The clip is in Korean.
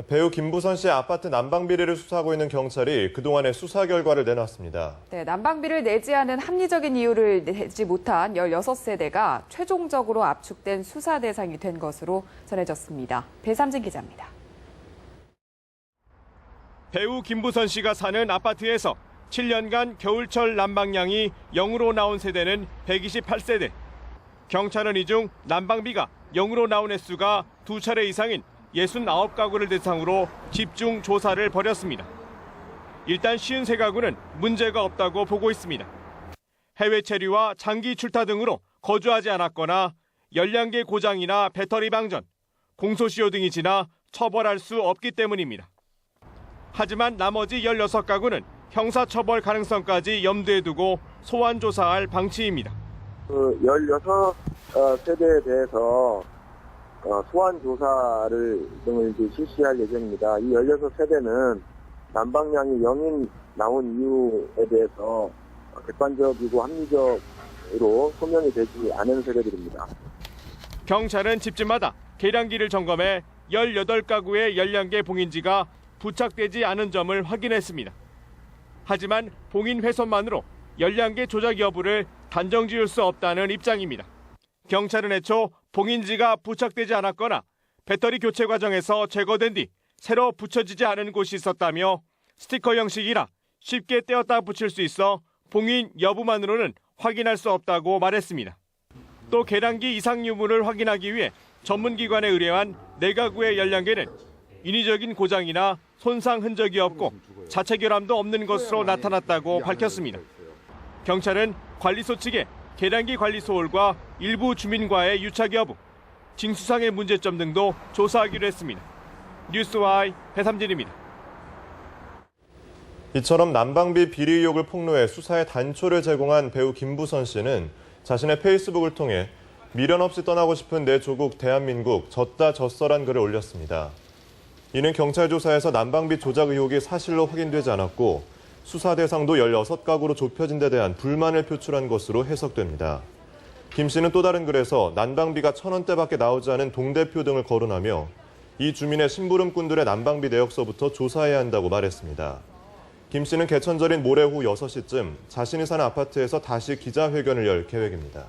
배우 김부선 씨의 아파트 난방비리를 수사하고 있는 경찰이 그동안의 수사 결과를 내놨습니다. 네, 난방비를 내지 않은 합리적인 이유를 내지 못한 16세대가 최종적으로 압축된 수사 대상이 된 것으로 전해졌습니다. 배삼진 기자입니다. 배우 김부선 씨가 사는 아파트에서 7년간 겨울철 난방량이 0으로 나온 세대는 128세대. 경찰은 이 중 난방비가 0으로 나온 횟수가 2차례 이상인 69가구를 대상으로 집중 조사를 벌였습니다. 일단 53가구는 문제가 없다고 보고 있습니다. 해외 체류와 장기 출타 등으로 거주하지 않았거나 열량계 고장이나 배터리 방전, 공소시효 등이 지나 처벌할 수 없기 때문입니다. 하지만 나머지 16가구는 형사처벌 가능성까지 염두에 두고 소환 조사할 방침입니다. 16세대에 대해서 소환 조사를 등을 실시할 예정입니다. 이 16세대는 난방량이 0인 나온 이유에 대해서 객관적이고 합리적으로 소명이 되지 않은 세대들입니다. 경찰은 집집마다 계량기를 점검해 18가구의 열량계 봉인지가 부착되지 않은 점을 확인했습니다. 하지만 봉인 훼손만으로 열량계 조작 여부를 단정 지을 수 없다는 입장입니다. 경찰은 애초 봉인지가 부착되지 않았거나 배터리 교체 과정에서 제거된 뒤 새로 붙여지지 않은 곳이 있었다며 스티커 형식이라 쉽게 떼었다 붙일 수 있어 봉인 여부만으로는 확인할 수 없다고 말했습니다. 또 계량기 이상 유무를 확인하기 위해 전문기관에 의뢰한 4가구의 열량계는 인위적인 고장이나 손상 흔적이 없고 자체 결함도 없는 것으로 나타났다고 밝혔습니다. 경찰은 관리소 측에 계량기 관리 소홀과 일부 주민과의 유착 여부, 징수상의 문제점 등도 조사하기로 했습니다. 뉴스와이 배삼진입니다. 이처럼 난방비 비리 의혹을 폭로해 수사에 단초를 제공한 배우 김부선 씨는 자신의 페이스북을 통해 미련 없이 떠나고 싶은 내 조국 대한민국 졌다 졌어란 글을 올렸습니다. 이는 경찰 조사에서 난방비 조작 의혹이 사실로 확인되지 않았고 수사 대상도 16가구로 좁혀진 데 대한 불만을 표출한 것으로 해석됩니다. 김 씨는 또 다른 글에서 난방비가 1,000원대밖에 나오지 않은 동대표 등을 거론하며 이 주민의 심부름꾼들의 난방비 내역서부터 조사해야 한다고 말했습니다. 김 씨는 개천절인 모레 오후 6시쯤 자신이 사는 아파트에서 다시 기자회견을 열 계획입니다.